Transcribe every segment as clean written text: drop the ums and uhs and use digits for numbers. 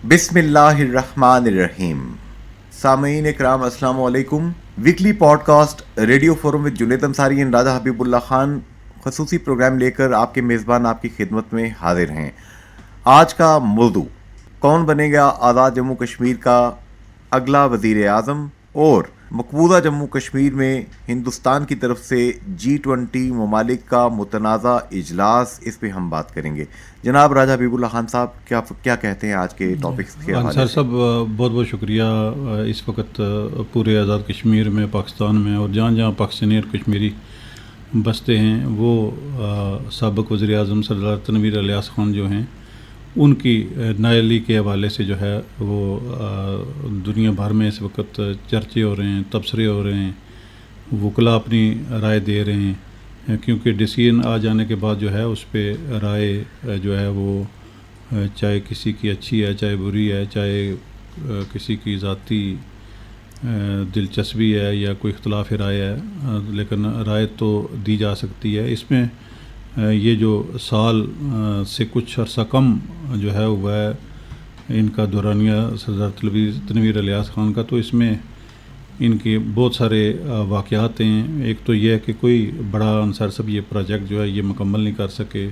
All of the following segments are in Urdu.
بسم اللہ الرحمن الرحیم. سامعین اکرام السلام علیکم. Weekly podcast radio forum with Junaid Ansari and Raja Habib Ullah Khan خصوصی پروگرام لے کر آپ کے میزبان آپ کی خدمت میں حاضر ہیں. آج کا موضوع کون بنے گا آزاد جموں کشمیر کا اگلا وزیر اعظم، اور مقبوضہ جموں کشمیر میں ہندوستان کی طرف سے G20 ممالک کا متنازع اجلاس، اس پہ ہم بات کریں گے. جناب راجہ حبیب اللہ خان صاحب کیا کہتے ہیں آج کے ٹاپکس کے حوالے سے؟ انصار صاحب بہت بہت شکریہ. اس وقت پورے آزاد کشمیر میں، پاکستان میں، اور جہاں جہاں پاکستانی اور کشمیری بستے ہیں، وہ سابق وزیر اعظم سردار تنویر الیاس خان جو ہیں، ان کی نااہلی کے حوالے سے جو ہے وہ دنیا بھر میں اس وقت چرچے ہو رہے ہیں، تبصرے ہو رہے ہیں، وکلاء اپنی رائے دے رہے ہیں، کیونکہ ڈیسیژن آ جانے کے بعد جو ہے اس پہ رائے جو ہے وہ چاہے کسی کی اچھی ہے، چاہے بری ہے، چاہے کسی کی ذاتی دلچسپی ہے یا کوئی اختلاف رائے ہے، لیکن رائے تو دی جا سکتی ہے. اس میں یہ جو سال سے کچھ عرصہ کم جو ہے ہوا ہے ان کا دورانیہ سردار تنویر الیاس خان کا، تو اس میں ان کے بہت سارے واقعات ہیں. ایک تو یہ ہے کہ کوئی بڑا انصار صاحب یہ پروجیکٹ جو ہے یہ مکمل نہیں کر سکے.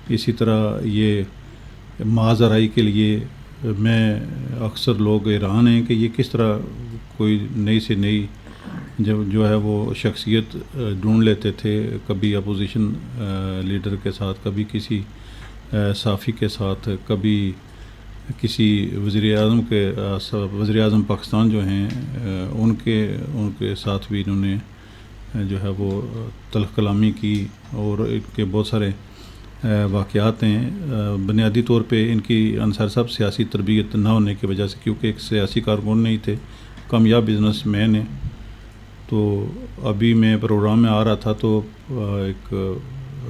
اسی طرح یہ معاذ آرائی کے لیے میں اکثر لوگ حیران ہیں کہ یہ کس طرح کوئی نئی سے نئی جو ہے وہ شخصیت ڈھونڈ لیتے تھے، کبھی اپوزیشن لیڈر کے ساتھ، کبھی کسی صحافی کے ساتھ، کبھی کسی وزیر اعظم پاکستان جو ہیں ان کے ساتھ بھی انہوں نے جو ہے وہ تلخ کلامی کی. اور ان کے بہت سارے واقعات ہیں. بنیادی طور پہ ان کی انصار صاحب سیاسی تربیت نہ ہونے کی وجہ سے، کیونکہ ایک سیاسی کارکن نہیں تھے، کامیاب بزنس مین ہیں. تو ابھی میں پروگرام میں آ رہا تھا تو ایک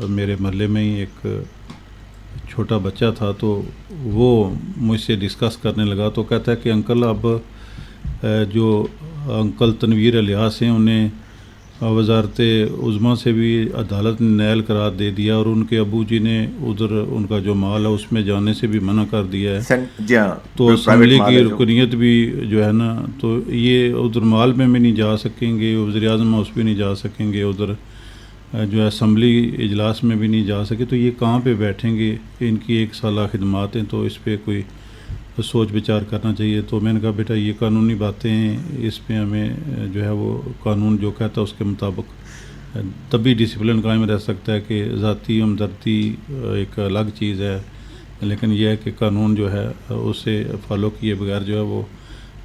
میرے محلے میں ہی ایک چھوٹا بچہ تھا، تو وہ مجھ سے ڈسکس کرنے لگا، تو کہتا ہے کہ انکل اب جو انکل تنویر الیاس ہیں انہیں وزارت عظمیٰ سے بھی عدالت نے نیل قرار دے دیا، اور ان کے ابو جی نے ادھر ان کا جو مال ہے اس میں جانے سے بھی منع کر دیا ہے. تو اسمبلی کی رکنیت بھی جو ہے نا، تو یہ ادھر مال میں بھی نہیں جا سکیں گے، وزیر اعظم اس پہ نہیں جا سکیں گے، ادھر جو ہے اسمبلی اجلاس میں بھی نہیں جا سکے. تو یہ کہاں پہ بیٹھیں گے؟ ان کی 1 سالہ خدمات ہیں، تو اس پہ کوئی سوچ بچار کرنا چاہیے. تو میں نے کہا بیٹا یہ قانونی باتیں ہیں، اس پہ ہمیں جو ہے وہ قانون جو کہتا ہے اس کے مطابق تبھی ڈسپلن قائم رہ سکتا ہے. کہ ذاتی ہمدردی ایک الگ چیز ہے، لیکن یہ ہے کہ قانون جو ہے اسے فالو کیے بغیر جو ہے وہ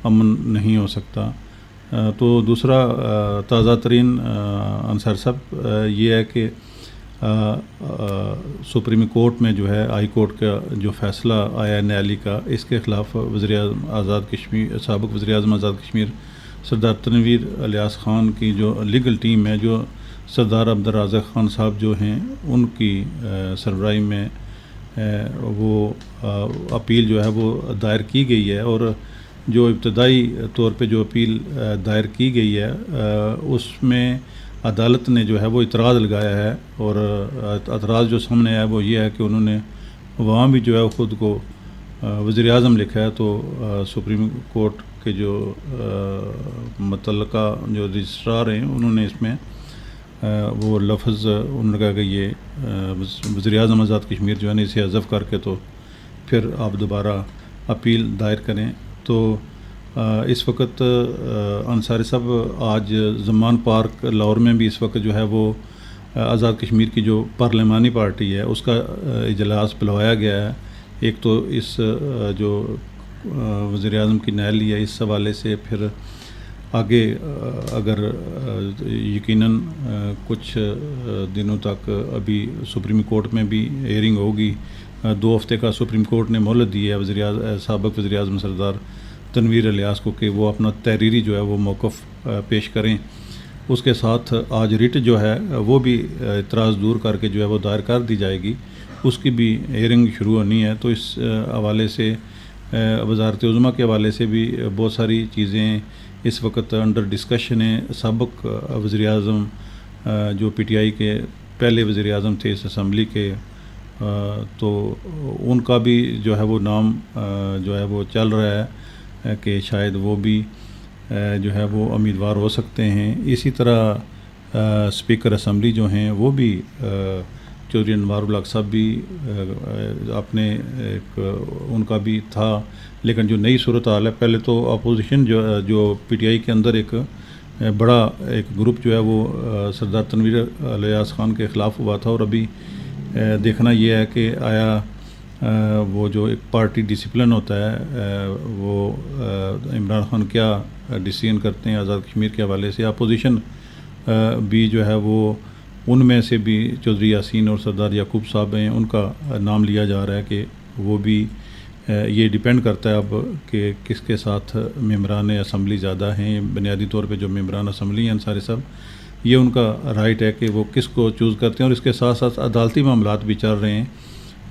امن نہیں ہو سکتا. تو دوسرا تازہ ترین انصار صاحب یہ ہے کہ سپریم کورٹ میں جو ہے ہائی کورٹ کا جو فیصلہ آیا ہے نیالی کا، اس کے خلاف سابق وزیر اعظم آزاد کشمیر سردار تنویر الیاس خان کی جو لیگل ٹیم ہے، جو سردار عبدالرازق خان صاحب جو ہیں ان کی سربراہی میں وہ اپیل جو ہے وہ دائر کی گئی ہے. اور جو ابتدائی طور پہ جو اپیل دائر کی گئی ہے اس میں عدالت نے جو ہے وہ اعتراض لگایا ہے، اور اعتراض جو سامنے آیا وہ یہ ہے کہ انہوں نے وہاں بھی جو ہے خود کو وزیر اعظم لکھا ہے. تو سپریم کورٹ کے جو متعلقہ جو رجسٹرار ہیں انہوں نے اس میں وہ لفظ انہوں نے کہا کہ یہ وزیر اعظم آزاد کشمیر جو ہے نا اسے حذف کر کے تو پھر آپ دوبارہ اپیل دائر کریں. تو اس وقت انصاری صاحب آج زمان پارک لاہور میں بھی اس وقت جو ہے وہ آزاد کشمیر کی جو پارلیمانی پارٹی ہے اس کا اجلاس بلوایا گیا ہے. ایک تو اس جو وزیر اعظم کی نااہلی ہے اس حوالے سے، پھر آگے اگر یقیناً کچھ دنوں تک ابھی سپریم کورٹ میں بھی ہیئرنگ ہوگی. 2 ہفتے کا سپریم کورٹ نے مہلت دی ہے سابق وزیر اعظم سردار تنویر الیاس کو کہ وہ اپنا تحریری جو ہے وہ موقف پیش کریں. اس کے ساتھ آج ریٹ جو ہے وہ بھی اعتراض دور کر کے جو ہے وہ دائر کر دی جائے گی، اس کی بھی ہیئرنگ شروع ہونی ہے. تو اس حوالے سے وزارت عظمیٰ کے حوالے سے بھی بہت ساری چیزیں اس وقت انڈر ڈسکشن ہیں. سابق وزیر اعظم جو پی ٹی آئی کے پہلے وزیر اعظم تھے اس اسمبلی کے، تو ان کا بھی جو ہے وہ نام جو ہے وہ چل رہا ہے کہ شاید وہ بھی جو ہے وہ امیدوار ہو سکتے ہیں. اسی طرح اسپیکر اسمبلی جو ہیں وہ بھی چودھری انوار الحق صاحب بھی اپنے ایک ان کا بھی تھا, لیکن جو نئی صورتحال ہے, پہلے تو اپوزیشن جو پی ٹی آئی کے اندر ایک بڑا ایک گروپ جو ہے وہ سردار تنویر الیاس خان کے خلاف ہوا تھا, اور ابھی دیکھنا یہ ہے کہ آیا وہ جو ایک پارٹی ڈسپلن ہوتا ہے وہ عمران خان کیا ڈیسیژن کرتے ہیں آزاد کشمیر کے حوالے سے. اپوزیشن بھی جو ہے وہ ان میں سے بھی چودھری یاسین اور سردار یعقوب صاحب ہیں, ان کا نام لیا جا رہا ہے کہ وہ بھی یہ ڈیپینڈ کرتا ہے اب کہ کس کے ساتھ ممبران اسمبلی زیادہ ہیں. بنیادی طور پہ جو ممبران اسمبلی ہیں انصاری صاحب, یہ ان کا رائٹ ہے کہ وہ کس کو چوز کرتے ہیں, اور اس کے ساتھ ساتھ عدالتی معاملات بھی چل رہے ہیں,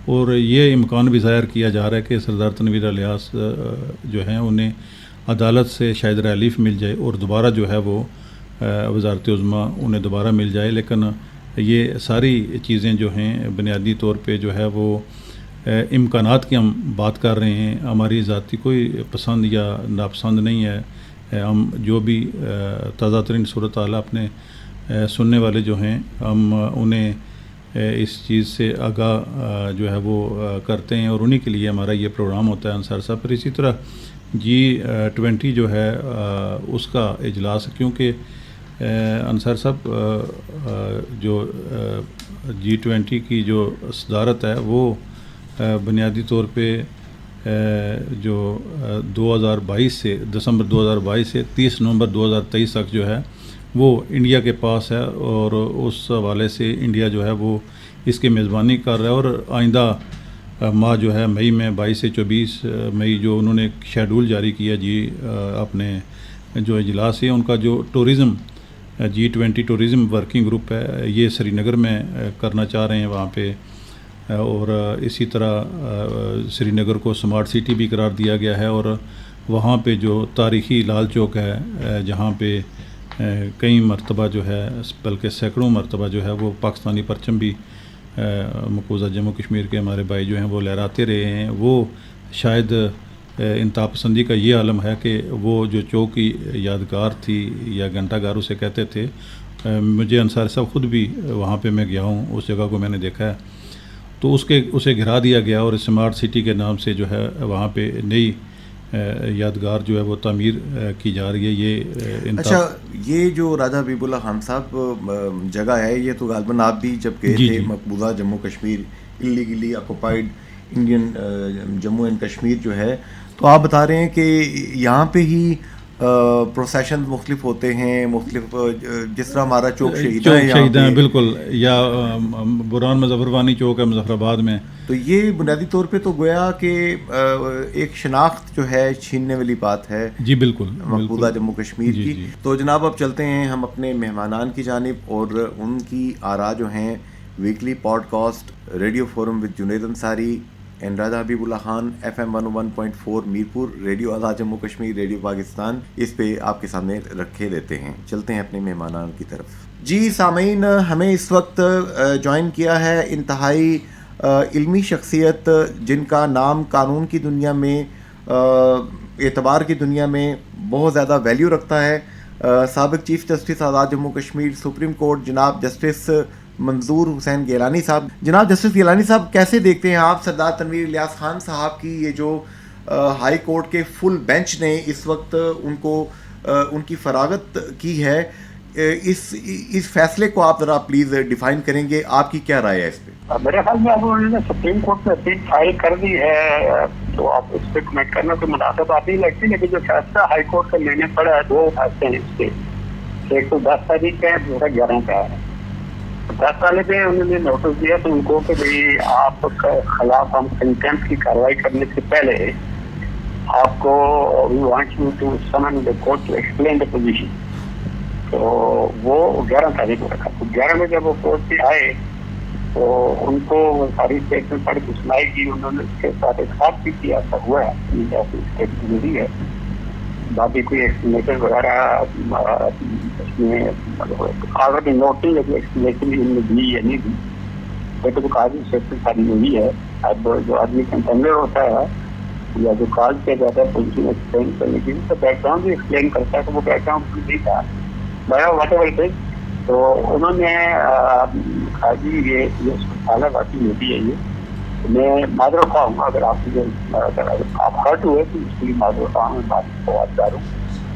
اور یہ امکان بھی ظاہر کیا جا رہا ہے کہ سردار تنویر الیاس جو ہیں انہیں عدالت سے شاید ریلیف مل جائے اور دوبارہ جو ہے وہ وزارت عظمیٰ انہیں دوبارہ مل جائے. لیکن یہ ساری چیزیں جو ہیں بنیادی طور پہ جو ہے وہ امکانات کی ہم بات کر رہے ہیں, ہماری ذاتی کوئی پسند یا ناپسند نہیں ہے. ہم جو بھی تازہ ترین صورتحال اپنے سننے والے جو ہیں ہم انہیں اس چیز سے آگاہ جو ہے وہ کرتے ہیں, اور انہی کے لیے ہمارا یہ پروگرام ہوتا ہے انصار صاحب. پر اسی طرح G20 جو ہے اس کا اجلاس, کیونکہ انصار صاحب جو G20 کی جو صدارت ہے وہ بنیادی طور پہ جو 2022 سے دسمبر 2022 سے 30 نومبر 2023 تک جو ہے وہ انڈیا کے پاس ہے, اور اس حوالے سے انڈیا جو ہے وہ اس کی میزبانی کر رہا ہے. اور آئندہ ماہ جو ہے مئی میں 22 سے 24 مئی جو انہوں نے ایک شیڈول جاری کیا اپنے جو اجلاس ہے ان کا, جو tourism G20 tourism working group ہے, یہ سری نگر میں کرنا چاہ رہے ہیں وہاں پہ. اور اسی طرح سری نگر کو سمارٹ سٹی بھی قرار دیا گیا ہے, اور وہاں پہ جو تاریخی لال چوک ہے جہاں پہ کئی مرتبہ جو ہے بلکہ سینکڑوں مرتبہ جو ہے وہ پاکستانی پرچم بھی مقبوضہ جموں کشمیر کے ہمارے بھائی جو ہیں وہ لہراتے رہے ہیں, وہ شاید انتہا پسندی کا یہ عالم ہے کہ وہ جو چوک کی یادگار تھی یا گھنٹہ گھر اسے کہتے تھے. مجھے انصار صاحب خود بھی وہاں پہ میں گیا ہوں, اس جگہ کو میں نے دیکھا ہے, تو اسے گھرا دیا گیا اور اسمارٹ سٹی کے نام سے جو ہے وہاں پہ نئی یادگار جو ہے وہ تعمیر کی جا رہی ہے. یہ اچھا, یہ جو راجہ حبیب اللہ خان صاحب جگہ ہے یہ تو غالباً آپ بھی جب گئے تھے مقبوضہ Jammu Kashmir illegally occupied Indian Jammu and Kashmir جو ہے, تو آپ بتا رہے ہیں کہ یہاں پہ ہی پروسیشن مختلف ہوتے ہیں, مختلف جس طرح ہمارا چوک شہیداں ہیں بالکل, یا برہان مظفر وانی چوک ہے مظفر آباد میں, تو یہ بنیادی طور پہ تو گویا کہ ایک شناخت جو ہے چھیننے والی بات ہے جی بالکل مقبوضہ جموں کشمیر کی. تو جناب اب چلتے ہیں ہم اپنے مہمانان کی جانب, اور ان کی آراء جو ہیں weekly podcast radio forum with Junaid Ansari and Raja Habib Ullah Khan FM 101.4 Mirpur, radio Azad Jammu Kashmir, radio Pakistan, اس پہ آپ کے سامنے رکھے دیتے ہیں. چلتے ہیں اپنے مہمانان کی طرف. جی سامعین, ہمیں اس وقت جوائن کیا ہے انتہائی علمی شخصیت جن کا نام قانون کی دنیا میں اعتبار کی دنیا میں بہت زیادہ ویلیو رکھتا ہے. سابق چیف جسٹس آزاد جموں کشمیر سپریم کورٹ جناب جسٹس منظور حسین گیلانی صاحب. جناب جسٹس گیلانی صاحب, کیسے دیکھتے ہیں آپ سردار تنویر الیاس خان صاحب کی یہ جو ہائی کورٹ کے فل بینچ نے اس وقت ان کی فراغت کی ہے, اس فیصلے کو آپ ذرا پلیز ڈیفائن کریں گے, آپ کی کیا رائے ہے اس پہ؟ میرے خیال میں اب انہوں نے سپریم کورٹ میں اپیل فائل کر دی ہے, تو آپ اس پہ کمنٹ کرنا کوئی مناسب بات نہیں لگتی, لیکن جو فیصلہ ہائی کورٹ کا لینے پڑا ہے دو فیصلے ہیں اس کے, ایک تو 10 تاریخ کا ہے, دوسرا 11 کا ہے. 10 والے پہ انہوں نے نوٹس دیا تو ان کو کہ بھائی آپ کے خلاف ہم کنٹمپٹ کی کارروائی کرنے سے پہلے آپ کو we want you to summon the court to explain the position. تو وہ 11 تاریخ کو رکھا. تو 11 میں جب وہ کورٹ سے آئے تو ان کو وہ ساری اسٹیٹمنٹ پڑھ کے سنائی کی, انہوں نے اس کے ساتھ اتفاق بھی کیا, ایسا ہوا ہے اسٹیٹمنٹ ملی ہے, باقی کوئی ایکسپلینیشن وغیرہ اس میں اگر نوٹ نہیں لگی ایکسپلینیشن ان میں دی یا نہیں دی. تو قاضی سیفٹی ساری یہی ہے. اب جو آدمی کنٹینر ہوتا ہے یا جو کال کیا جاتا ہے پوزیشن ایکسپلین کرنے کی تو بیک گراؤنڈ بھی ایکسپلین کرتا ہے. تو وہ بیک گراؤنڈ نہیں تھا بیا واٹ ایور اٹ از. تو انہوں نے قاضی یہ حالہ واقعی ہوتی ہے. یہ میں معذرت خواہ ہوں اگر آپ ہرٹ ہوئے تو اس کے لیے معذرت خواہ ہوں, بات کو یادگار ہوں.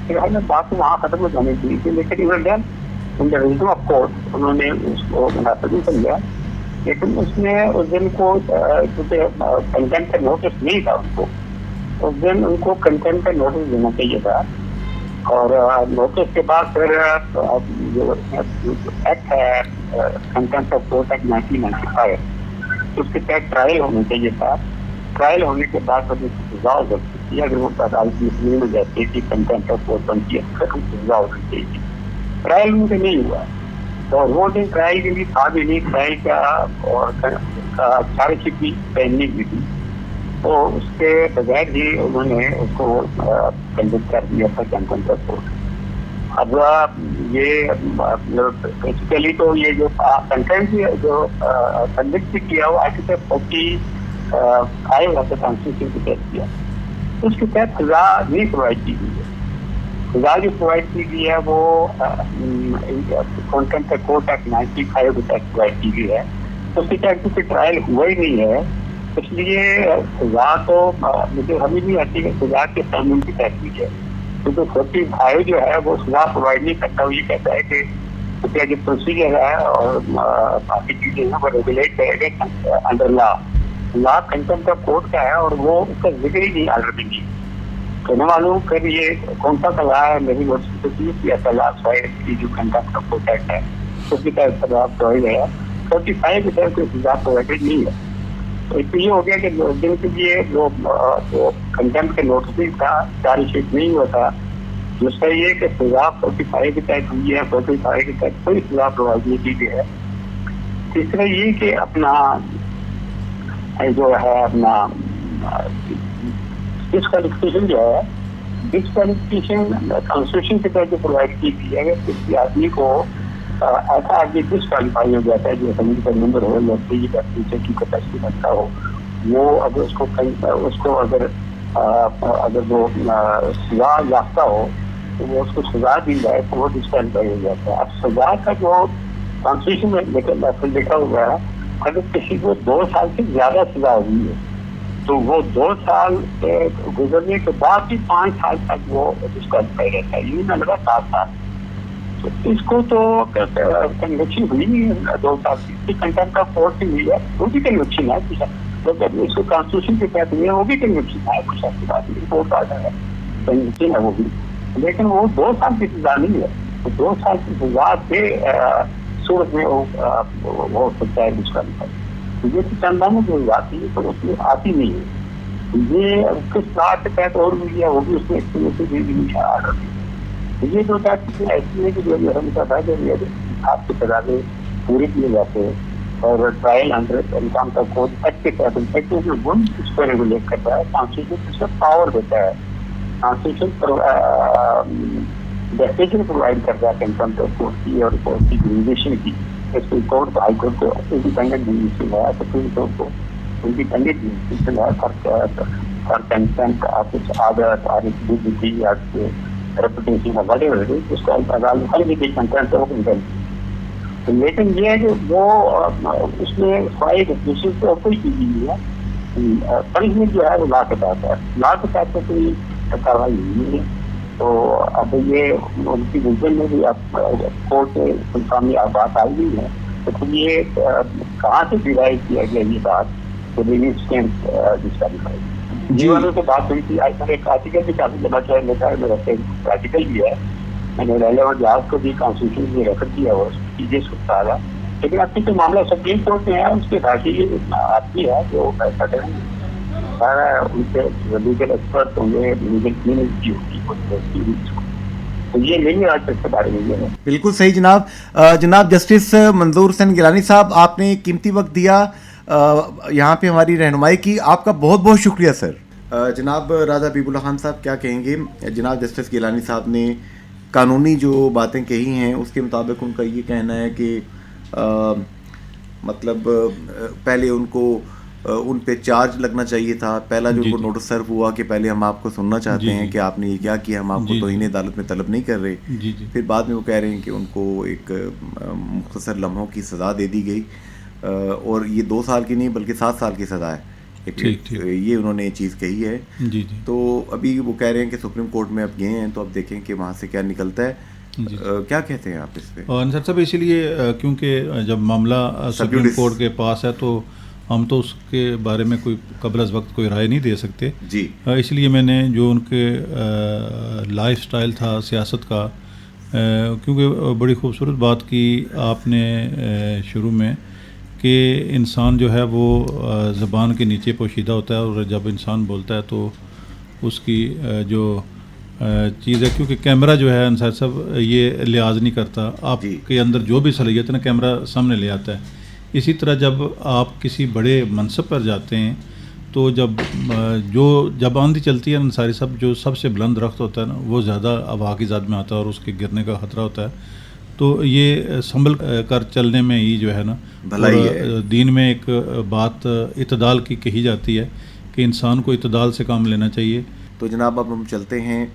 پھر ہم نے بات کو وہاں ختم ہو جانے کی تھی, لیکن ریزن آف کورٹ انہوں نے اس کو مناسب نہیں سمجھا. لیکن اس نے اس دن کو کیونکہ کنٹینٹ کا نوٹس نہیں تھا ان کو, اس دن ان کو کنٹینٹ کا نوٹس دینا چاہیے تھا. اور نوٹس کے بعد پھر جو ایکٹ ہے کنٹینٹ آف کورٹ ایکٹ 1995 اس کے تحت ٹرائل ہونا چاہیے تھا. ٹرائل ہونے کے بعد پھر سزا ہو سکتی تھی اگر وہ عدالت میں ہو جاتی کہ کنٹینٹ آف کورٹ بنتی ہے پھر سزا ہو سکتی تھی. ٹرائل ان سے نہیں ہوا اور وہ دن ٹرائل کے لیے تھا بھی نہیں. ٹرائل کا اور چارج شیٹ بھی پہننے کی تھی, تو اس کے بغیر ہی انہوں نے اس کو کنڈکٹ کر دیا تھا کنٹینٹ آف کورٹ. اب یہ بیسیکلی تو یہ جو کنٹینٹ جو کنڈکٹ بھی کیا وہ آرٹیکل 45 آف دا کانسٹیٹیوشن کے تحت کیا. اس کے تحت سزا نہیں پرووائڈ کی گئی ہے. سزا جو پرووائڈ کی گئی ہے وہ کنٹینٹ آف کورٹ ایکٹ 95 کے تحت پرووائڈ کی گئی ہے. اس کے تحت کچھ ٹرائل ہوا ہی نہیں ہے, اس لیے سزا تو مجھے ہمیں نہیں آتی کہ سزا کے قانون کی تحقیق ہے. کیونکہ 45 جو ہے وہ سزا پرووائڈ نہیں کرتا. وہ یہ کہتا ہے کہ جو پروسیجر ہے اور باقی چیزیں ہیں وہ ریگولیٹ کرے گا under law contempt of court کا ہے, اور وہ اس کا ذکر ہی نہیں آرڈر میں نہیں. کہنے والوں پھر یہ کون سا سزا ہے میری یونیورسٹی کی ایسا لاسٹ کی جو کنٹینٹ آف کورٹ ایکٹ ہے اس کی تحت سزا پرووائڈ ہے. 45 کی طرف کوئی سزا پرووائڈ نہیں ہے. تو اس لیے ہو گیا کہ دن کے لیے جو کنٹینٹ کا نوٹس بھی تھا چارج شیٹ نہیں ہوا تھا. دوسرا یہ کہ سزا 45 کے تحت ہوئی ہے, 45 کے تحت کوئی سزا پرووائڈ نہیں کی گئی ہے. تیسرا یہ کہ اپنا جو ہے اپنا ڈسکوالیفکیشن جو ہے ڈسکوالیفکیشن کانسٹیٹیوشن کے تحت جو پرووائڈ کی گئی ہے کہ کسی آدمی کو ایسا آدمی ڈسکوالیفائی ہو جاتا ہے جو اسمبلی کا ممبر ہو یا پی کا ٹیچر کی کیپیسٹی رکھتا ہو, وہ اگر اس کو اگر وہ سزا یافتہ ہو تو وہ اس کو سزا دی جائے تو وہ ڈسکوالیفائی ہو جاتا ہے. اب سزا کا جو کانسٹیٹیوشن میں لکھا ہوا ہے اگر کسی کو 2 سال سے زیادہ سزا ہوئی ہے تو وہ 2 سال گزرنے کے بعد بھی 5 سال تک وہ ڈسکوالیفائی رہتا ہے. یہ نہ لگا 7 سال. تو اس کو تو کنوکشن ہوئی نہیں ہے 2 سال کی. کنٹینٹ آف کورٹ سے ہوئی ہے وہ بھی کنوکشن ہے. اس کو کانسٹیٹیوشن کے تحت ہوئی ہے وہ بھی کنوکشن ہے. کچھ ایسی بات نہیں, کورٹ آرڈر ہے کنوکشن ہے وہ بھی, لیکن وہ 2 سال کی سزا نہیں ہے. تو 2 سال کی سزا سے صورت میں وہ ہو سکتا ہے ڈسکوالیفائی. یہ تو چندانوں جو آتی ہے تو اس میں آتی نہیں ہے. یہ کس بات کے تحت اور ہوئی ہے وہ بھی اس میں آرڈر دی. یہ جو ایسی ہے کہ جو ہمیشہ تھا کہ آپ کے تقاضے پورے کیے جاتے ہیں اور ٹرائل انڈر انکام کا کورٹ ایکٹ کے تحت اس کو ریگولیٹ کرتا ہے. کانسٹیٹیوشن اس کو پاور دیتا ہے. کانسٹیٹیوشن ڈیفینیشن پرووائڈ کرتا ہے کنٹینٹ آف کورٹ کی اور کورٹ کی جوریڈکشن کی. سپریم کورٹ ہائی کورٹ کو انڈیپینڈنٹ جوریڈکشن ہے, سپریم کورٹ کو انڈیپینڈنٹ جوریڈکشن ہے فار کنٹینٹ آف کچھ عادت آرٹی یا ریپوٹیشن وغیرہ اس کو عدالت ہر بھی کنٹینٹ ہو کنٹینٹ. لیکن یہ ہے کہ وہ اس میں فائد دوسرے کو کوئی چیز نہیں ہے. پنشمنٹ جو ہے وہ لا کے تحت ہے. لا کے تحت کوئی کاروائی نہیں ہے. تو اب یہ ان کی ویژن میں بھی اب کورٹ کے سامنے بات آئی ہوئی ہے. تو پھر یہ کہاں سے ڈیرائیو کیا گیا یہ بات کہ ڈسکوالیفائی جی والوں سے بات ہوئی تھی. آج ایک آرٹیکل بھی کافی لمبا چوڑا لکھا ہے, میرا آرٹیکل بھی ہے. میں نے ریلیونٹ جہاز کو بھی کانسٹیٹیوشن میں ریفر کیا ہوا چیزیں سکتا ہے. لیکن اب تو معاملہ سپریم کورٹ میں ہے, اس کے باقی آدمی ہے جو ایسا کریں گے. سارا ان کے لیگل ایکسپرٹ ہوں گے, لیگل کمیونٹی ہوگی. تو یہ نہیں آج تک کے بارے میں یہ ہے. بالکل صحیح جناب. جناب جسٹس منظور حسین گیلانی صاحب, آپ نے قیمتی وقت دیا, یہاں پہ ہماری رہنمائی کی, آپ کا بہت بہت شکریہ سر. جناب راجہ حبیب اللہ خان صاحب کیا کہیں گے؟ جناب جسٹس گیلانی صاحب نے قانونی جو باتیں کہی ہیں اس کے مطابق ان کا یہ کہنا ہے کہ مطلب پہلے ان کو ان پہ چارج لگنا چاہیے تھا. پہلا جو ان کو نوٹس سرو ہوا کہ پہلے ہم آپ کو سننا چاہتے ہیں کہ آپ نے یہ کیا کیا, ہم آپ کو توہین عدالت میں طلب نہیں کر رہے. پھر بعد میں وہ کہہ رہے ہیں کہ ان کو ایک مختصر لمحوں کی سزا دے دی گئی, اور یہ 2 سال کی نہیں بلکہ 7 سال کی سزا ہے. یہ انہوں نے چیز کہی ہے. تو ابھی وہ کہہ رہے ہیں کہ سپریم کورٹ میں اب گئے ہیں, تو اب دیکھیں کہ وہاں سے کیا نکلتا ہے. کیا کہتے ہیں آپ اس پہ؟ انصر صاحب اسی لیے کیونکہ جب معاملہ سپریم کورٹ کے پاس ہے تو ہم تو اس کے بارے میں کوئی قبل از وقت کوئی رائے نہیں دے سکتے. جی اس لیے میں نے جو ان کے لائف سٹائل تھا سیاست کا, کیونکہ بڑی خوبصورت بات کی آپ نے شروع میں کہ انسان جو ہے وہ زبان کے نیچے پوشیدہ ہوتا ہے, اور جب انسان بولتا ہے تو اس کی جو چیز ہے, کیونکہ کیمرہ جو ہے انصار صاحب یہ لحاظ نہیں کرتا آپ کے اندر جو بھی صلاحیت ہے نا, کیمرہ سامنے لے آتا ہے. اسی طرح جب آپ کسی بڑے منصب پر جاتے ہیں تو جب آندھی چلتی ہے انصاری صاحب, جو سب سے بلند درخت ہوتا ہے نا وہ زیادہ ہوا کی زد میں آتا ہے اور اس کے گرنے کا خطرہ ہوتا ہے. تو یہ سنبھل کر چلنے میں ہی جو ہے نا بھلائی ہے. دین میں ایک بات اعتدال کی کہی جاتی ہے کہ انسان کو اعتدال سے کام لینا چاہیے. تو جناب اب ہم چلتے ہیں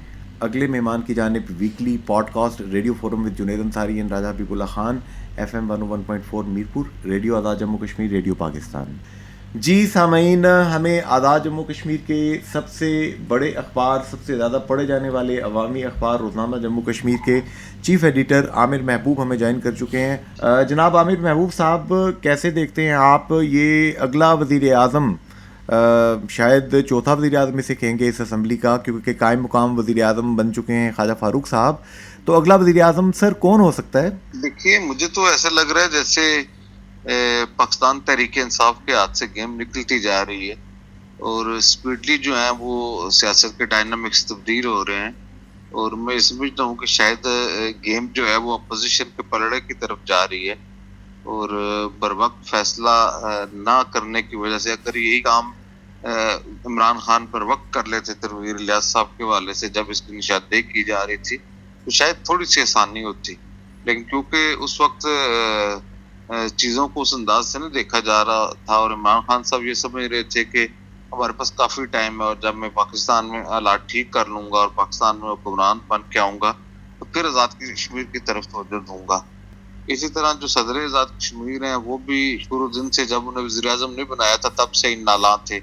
اگلے مہمان کی جانب, weekly podcast radio forum with Junaid Ansari and Raja Habib Ullah Khan, FM 101.4 Mirpur, radio Azad Jammu Kashmir, radio Pakistan. جی سامعین, ہمیں آزاد جموں کشمیر کے سب سے بڑے اخبار, سب سے زیادہ پڑھے جانے والے عوامی اخبار روزنامہ جموں کشمیر کے چیف ایڈیٹر عامر محبوب ہمیں جوائن کر چکے ہیں. جناب عامر محبوب صاحب, کیسے دیکھتے ہیں آپ یہ اگلا وزیر اعظم, شاید چوتھا وزیر اعظم اسے کہیں گے اس اسمبلی کا, کیونکہ قائم مقام وزیر اعظم بن چکے ہیں خواجہ فاروق صاحب, تو اگلا وزیر اعظم سر کون ہو سکتا ہے؟ دیکھیے مجھے تو ایسا لگ رہا ہے جیسے پاکستان تحریک انصاف کے ہاتھ سے گیم نکلتی جا رہی ہے, اور اسپیڈلی جو ہے وہ سیاست کے ڈائنامکس تبدیل ہو رہے ہیں, اور میں سمجھتا ہوں کہ شاید گیم جو ہے وہ اپوزیشن کے پلڑے کی طرف جا رہی ہے, اور بر وقت فیصلہ نہ کرنے کی وجہ سے, اگر یہی کام عمران خان پر وقت کر لیتے تنویر الیاس صاحب کے حوالے سے جب اس کی نشاندہی کی جا رہی تھی, تو شاید تھوڑی سی آسانی ہوتی. لیکن کیونکہ اس وقت چیزوں کو اس انداز سے نہیں دیکھا جا رہا تھا, اور عمران خان صاحب یہ سمجھ رہے تھے کہ ہمارے پاس کافی ٹائم ہے, اور جب میں پاکستان میں حالات ٹھیک کر لوں گا اور پاکستان میں حکمران بن کے آؤں گا تو پھر آزاد کشمیر کی طرف توجہ دوں گا. اسی طرح جو صدر آزاد کشمیر ہیں وہ بھی شروع دن سے, جب انہیں وزیر اعظم نہیں بنایا تھا تب سے ہی نالاں تھے,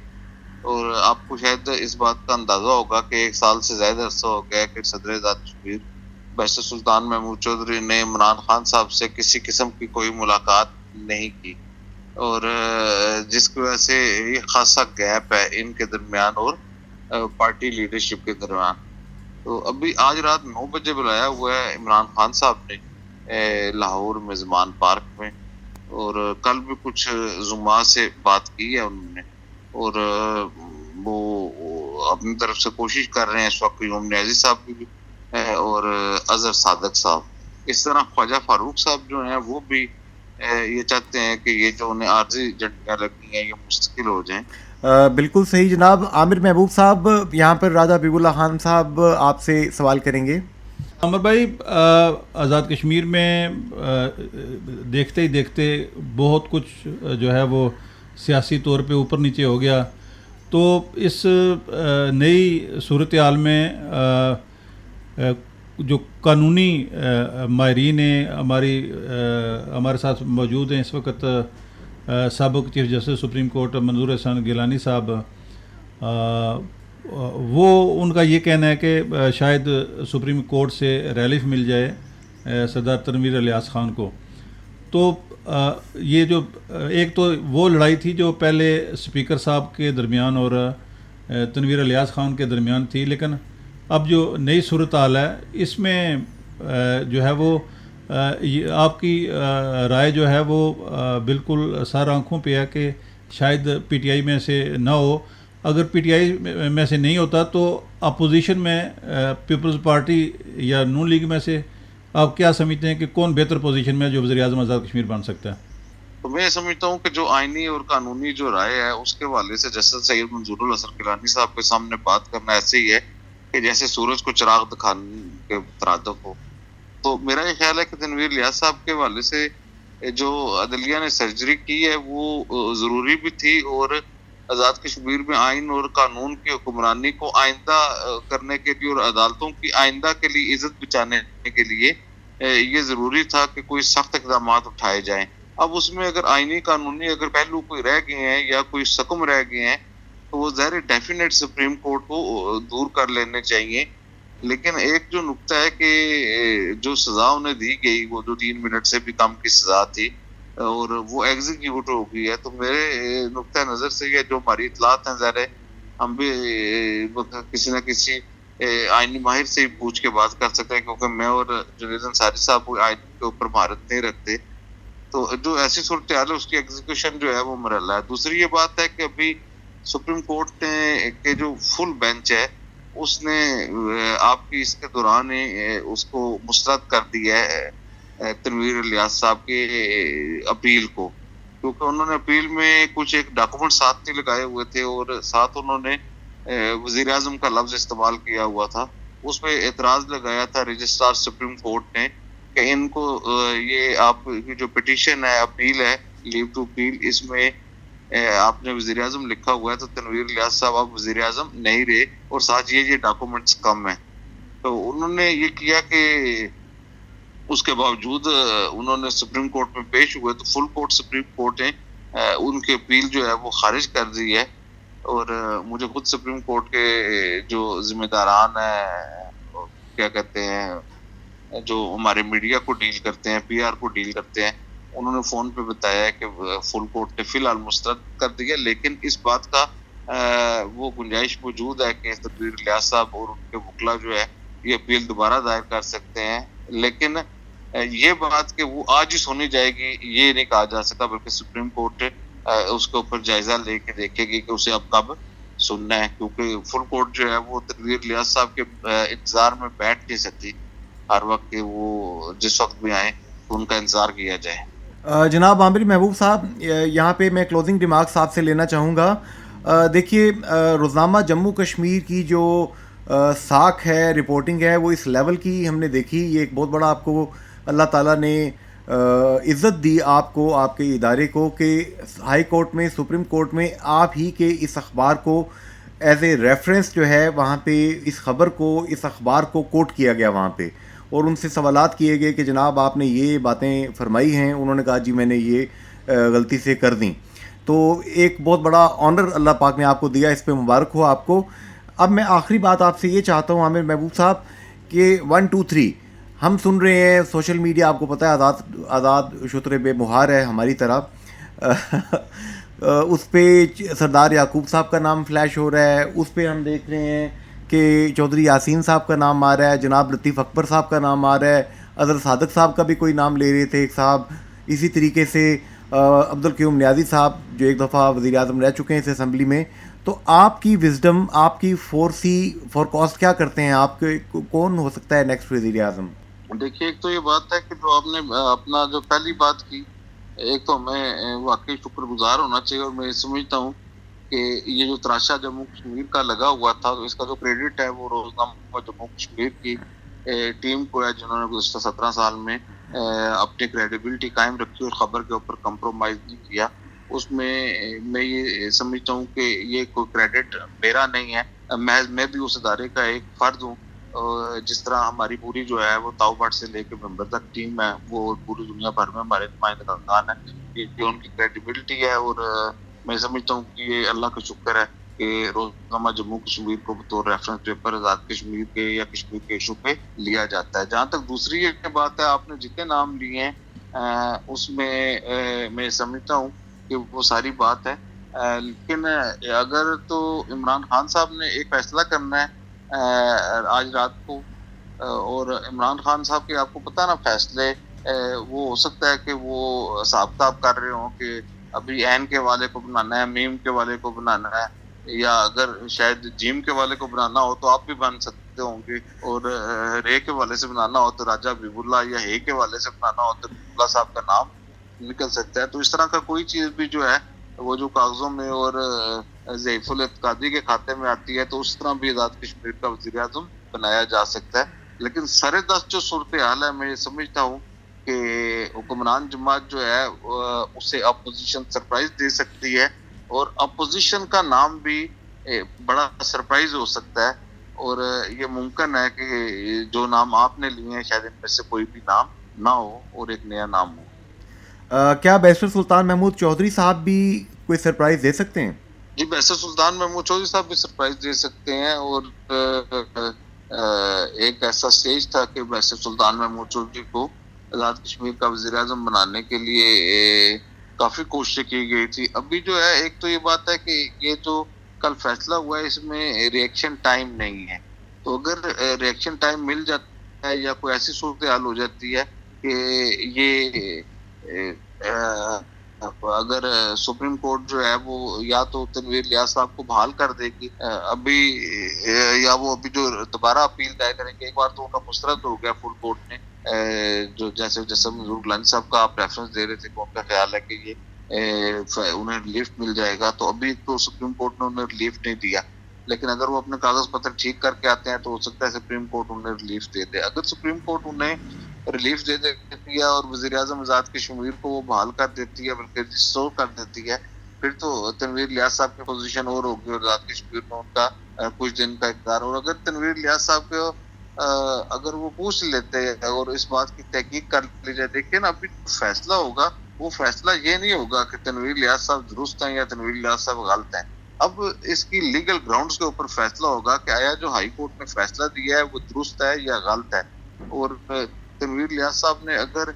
اور آپ کو شاید اس بات کا اندازہ ہوگا کہ 1 سال سے زیادہ عرصہ ہو گیا کہ صدر آزاد کشمیر بیشتر سلطان محمود چودھری نے عمران خان صاحب سے کسی قسم کی کوئی ملاقات نہیں کی, اور جس کی وجہ سے یہ خاصا گیپ ہے ان کے درمیان اور پارٹی لیڈرشپ کے درمیان. تو ابھی آج رات 9 بجے بلایا ہوا ہے عمران خان صاحب نے لاہور میں زمان پارک میں, اور کل بھی کچھ زما سے بات کی ہے انہوں نے, اور وہ اپنی طرف سے کوشش کر رہے ہیں اس وقت یوم نیازی صاحب بھی اور اظہر صادق صاحب. اس طرح خواجہ فاروق صاحب جو ہیں وہ بھی یہ چاہتے ہیں کہ یہ جو انہیں عارضی جھنڈیاں لگی ہیں یہ مستقل ہو جائیں. بالکل صحیح جناب. عامر محبوب صاحب, یہاں پر راجہ حبیب اللہ خان صاحب آپ سے سوال کریں گے. عامر بھائی, آزاد کشمیر میں دیکھتے ہی دیکھتے بہت کچھ جو ہے وہ سیاسی طور پہ اوپر نیچے ہو گیا, تو اس نئی صورتحال میں جو قانونی ماہرین ہیں ہمارے ساتھ موجود ہیں اس وقت, سابق چیف جسٹس سپریم کورٹ منظور احسان گیلانی صاحب, وہ ان کا یہ کہنا ہے کہ شاید سپریم کورٹ سے ریلیف مل جائے سردار تنویر الیاس خان کو. تو یہ جو ایک تو وہ لڑائی تھی جو پہلے اسپیکر صاحب کے درمیان اور تنویر الیاس خان کے درمیان تھی, لیکن اب جو نئی صورتحال ہے اس میں جو ہے وہ آپ کی رائے جو ہے وہ بالکل سر آنکھوں پہ ہے کہ شاید پی ٹی آئی میں سے نہ ہو. اگر پی ٹی آئی میں سے نہیں ہوتا تو اپوزیشن میں پیپلز پارٹی یا نون لیگ میں سے آپ کیا سمجھتے ہیں کہ کون بہتر پوزیشن میں جو وزیر اعظم آزاد کشمیر بن سکتا ہے؟ تو میں سمجھتا ہوں کہ جو آئینی اور قانونی جو رائے ہے اس کے حوالے سے جسٹس سید منظور الحسن گیلانی صاحب کے سامنے بات کرنا ایسے ہی ہے کہ جیسے سورج کو چراغ دکھانے کے مترادف ہو. تو میرا یہ خیال ہے کہ تنویر الیاس صاحب کے حوالے سے جو عدلیہ نے سرجری کی ہے وہ ضروری بھی تھی، اور آزاد کشمیر میں آئین اور قانون کی حکمرانی کو آئندہ کرنے کے لیے اور عدالتوں کی آئندہ کے لیے عزت بچانے کے لیے یہ ضروری تھا کہ کوئی سخت اقدامات اٹھائے جائیں۔ اب اس میں اگر آئینی قانونی اگر پہلو کوئی رہ گئے ہیں یا کوئی سکم رہ گئے ہیں تو وہ ظاہر ڈیفینیٹ سپریم کورٹ کو دور کر لینے چاہیے۔ لیکن ایک جو نقطہ ہے کہ جو سزا انہیں دی گئی وہ جو 3 منٹ سے بھی کم کی سزا تھی اور وہ ایگزیکیوٹ ہو گئی ہے، تو میرے نقطہ نظر سے یہ جو ہماری اطلاعات ہیں ظاہر ہے ہم بھی کسی نہ کسی آئینی ماہر سے ہی پوچھ کے بات کر سکتے ہیں، کیونکہ میں اور جنید انصاری صاحب وہ آئین کے اوپر مہارت نہیں رکھتے، تو جو ایسی صورتحال ہے اس کی ایگزیکیوشن جو ہے وہ مرحلہ ہے۔ دوسری یہ بات ہے کہ ابھی سپریم کورٹ کے جو فل بینچ ہے اس نے آپ کی اس کے دوران اس کو مسترد کر دیا ہے تنویر الیاس صاحب کے اپیل کو، کیونکہ انہوں نے اپیل میں کچھ ایک ڈاکومنٹ ساتھ نہیں لگائے ہوئے تھے اور ساتھ انہوں نے وزیر اعظم کا لفظ استعمال کیا ہوا تھا۔ اس پہ اعتراض لگایا تھا رجسٹرار سپریم کورٹ نے کہ ان کو یہ آپ کی جو پٹیشن ہے اپیل ہے لیو ٹو اپیل، اس میں آپ نے وزیر اعظم لکھا ہوا ہے تو تنویر الیاس صاحب آپ وزیر اعظم نہیں رہے اور ساتھ یہ ڈاکومنٹس کم ہیں۔ تو انہوں نے یہ کیا کہ اس کے باوجود انہوں نے سپریم کورٹ میں پیش ہوئے تو فل کورٹ سپریم کورٹ نے ان کے اپیل جو ہے وہ خارج کر دی ہے، اور مجھے خود سپریم کورٹ کے جو ذمہ داران ہیں کیا کہتے ہیں جو ہمارے میڈیا کو ڈیل کرتے ہیں پی آر کو ڈیل کرتے ہیں، انہوں نے فون پہ بتایا ہے کہ فل کورٹ نے فی الحال مسترد کر دیا، لیکن اس بات کا وہ گنجائش موجود ہے کہ تنویر الیاس صاحب اور ان کے وکلا جو ہے یہ اپیل دوبارہ دائر کر سکتے ہیں۔ لیکن یہ بات کہ وہ آج ہی سنی جائے گی یہ نہیں کہا جا سکتا، بلکہ سپریم کورٹ اس کے اوپر جائزہ لے کے دیکھے گی کہ اسے اب کب سننا ہے، کیونکہ فل کورٹ جو ہے وہ تنویر الیاس صاحب کے انتظار میں بیٹھ نہیں سکتی ہر وقت کہ وہ جس وقت بھی آئیں تو ان کا انتظار کیا جائے۔ جناب عامر محبوب صاحب، یہاں پہ میں کلوزنگ ریمارکس آپ سے لینا چاہوں گا۔ دیکھیے، روزنامہ جموں کشمیر کی جو ساکھ ہے، رپورٹنگ ہے، وہ اس لیول کی ہم نے دیکھی۔ یہ ایک بہت بڑا آپ کو اللہ تعالیٰ نے عزت دی آپ کو، آپ کے ادارے کو، کہ ہائی کورٹ میں، سپریم کورٹ میں آپ ہی کے اس اخبار کو ایز اے ریفرنس جو ہے وہاں پہ اس خبر کو، اس اخبار کو کوٹ کیا گیا وہاں پہ، اور ان سے سوالات کیے گئے کہ جناب آپ نے یہ باتیں فرمائی ہیں، انہوں نے کہا جی میں نے یہ غلطی سے کر دیں۔ تو ایک بہت بڑا آنر اللہ پاک نے آپ کو دیا، اس پہ مبارک ہو آپ کو۔ اب میں آخری بات آپ سے یہ چاہتا ہوں عامر محبوب صاحب کہ 1 2 3 ہم سن رہے ہیں سوشل میڈیا، آپ کو پتہ ہے آزاد شتر بے مہار ہے ہماری طرح، اس پہ سردار یعقوب صاحب کا نام فلیش ہو رہا ہے، اس پہ ہم دیکھ رہے ہیں کہ چودھری یاسین صاحب کا نام آ رہا ہے، جناب لطیف اکبر صاحب کا نام آ رہا ہے، اظہر صادق صاحب کا بھی کوئی نام لے رہے تھے ایک صاحب، اسی طریقے سے عبدالقیوم نیازی صاحب جو ایک دفعہ وزیر اعظم رہ چکے ہیں اس اسمبلی میں۔ تو آپ کی وزڈم، آپ کی فورکاسٹ کیا کرتے ہیں، آپ کے کون ہو سکتا ہے نیکسٹ وزیر اعظم؟ دیکھیے، ایک تو یہ بات ہے کہ جو آپ نے اپنا جو پہلی بات کی، ایک تو ہمیں واقعی شکر گزار ہونا چاہیے، اور میں سمجھتا ہوں کہ یہ جو تراشا جموں کشمیر کا لگا ہوا تھا تو اس کا جو کریڈٹ ہے وہ روزنامہ جموں کشمیر کی ٹیم کو ہے، جنہوں نے گزشتہ 17 سال میں اپنی کریڈیبلٹی قائم رکھی اور خبر کے اوپر کمپرومائز نہیں کیا۔ اس میں میں یہ سمجھتا ہوں کہ یہ کوئی کریڈٹ میرا نہیں ہے، میں بھی اس ادارے کا ایک فرد ہوں، جس طرح ہماری پوری جو ہے وہ تاؤ بٹ سے لے کے ممبر تک ٹیم ہے، وہ پوری دنیا بھر میں ہمارے نمائندگان ہیں، یہ ان کی کریڈیبلٹی ہے، اور میں سمجھتا ہوں کہ یہ اللہ کا شکر ہے کہ روزنامہ جموں کشمیر کو بطور ریفرنس پیپر آزاد کشمیر کے یا کشمیر کے ایشو پہ لیا جاتا ہے۔ جہاں تک دوسری یہ بات ہے، آپ نے جتنے نام لیے ہیں اس میں سمجھتا ہوں کہ وہ ساری بات ہے، لیکن اگر تو عمران خان صاحب نے ایک فیصلہ کرنا ہے آج رات کو، اور عمران خان صاحب کے آپ کو پتہ نا فیصلے وہ ہو سکتا ہے کہ وہ حساب کتاب کر رہے ہوں کہ ابھی این کے والے کو بنانا ہے، میم کے والے کو بنانا ہے، یا اگر شاید جیم کے والے کو بنانا ہو تو آپ بھی بن سکتے ہوں گے، اور رے کے والے سے بنانا ہو تو راجہ حبیب اللہ، یا ہے کے والے سے بنانا ہو تو اللہ صاحب کا نام نکل سکتا ہے۔ تو اس طرح کا کوئی چیز بھی جو ہے وہ جو کاغذوں میں اور ضعیف الاعتقادی کے کھاتے میں آتی ہے تو اس طرح بھی آزاد کشمیر کا وزیر اعظم بنایا جا سکتا ہے۔ لیکن سر دست جو صورتحال ہے، میں یہ سمجھتا ہوں کہ حکمران جماعت جو ہے اسے اپوزیشن سرپرائز دے سکتی ہے، اور اپوزیشن کا نام بھی بڑا سرپرائز ہو سکتا ہے، اور یہ ممکن ہے کہ جو نام آپ نے لیے ہیں شاید ان میں سے کوئی بھی نام نہ ہو اور ایک نیا نام ہو۔ کیا بیرسٹر سلطان محمود چودھری صاحب بھی کوئی سرپرائز دے سکتے ہیں؟ جی، بیرسٹر سلطان محمود چودھری صاحب بھی سرپرائز دے سکتے ہیں، اور ایک ایسا سٹیج تھا کہ بیرسٹر سلطان محمود چودھری کو آزاد کشمیر کا وزیر اعظم بنانے کے لیے کافی کوششیں کی گئی تھی۔ ابھی جو ہے ایک تو یہ بات ہے کہ یہ جو کل فیصلہ ہوا ہے اس میں ریئیکشن ٹائم نہیں ہے، تو اگر ریئیکشن ٹائم مل جاتا ہے یا کوئی ایسی صورتحال ہو جاتی ہے کہ یہ اگر سپریم کورٹ جو ہے وہ یا تو تنویر الیاس صاحب کو بحال کر دے گی ابھی، یا وہ ابھی جو دوبارہ اپیل دائر کریں گے، ایک بار تو ان کا مسترد ہو گیا فل کورٹ نے، جو جیسے منظور گیلانی صاحب کا آپ ریفرنس دے رہے تھے کہ ان کا خیال ہے کہ یہ انہیں ریلیف مل جائے گا، تو ابھی تو سپریم کورٹ نے انہیں ریلیف نہیں دیا، لیکن اگر وہ اپنے کاغذ پتر ٹھیک کر کے آتے ہیں تو ہو سکتا ہے سپریم کورٹ انہیں ریلیف دے دے۔ اگر سپریم کورٹ انہیں ریلیف دے دیتی ہے اور وزیر اعظم آزاد کشمیر کو وہ بحال کر دیتی ہے، بلکہ ریسٹور کر دیتی ہے، پھر تو تنویر الیاس صاحب کی پوزیشن اور ہوگی اور آزاد کشمیر میں ان کا کچھ دن کا اقتدار۔ اور اگر تنویر الیاس صاحب کو اگر وہ پوچھ لیتے ہیں اور اس بات کی تحقیق کر لی جائے، دیکھیں نا ابھی فیصلہ ہوگا، وہ فیصلہ یہ نہیں ہوگا کہ تنویر الیاس صاحب درست ہیں یا تنویر الیاس صاحب غلط ہیں، اب اس کی لیگل گراؤنڈز کے اوپر فیصلہ ہوگا کہ آیا جو ہائی کورٹ نے فیصلہ دیا ہے وہ درست ہے یا غلط ہے۔ اور تنویر الیاس صاحب نے اگر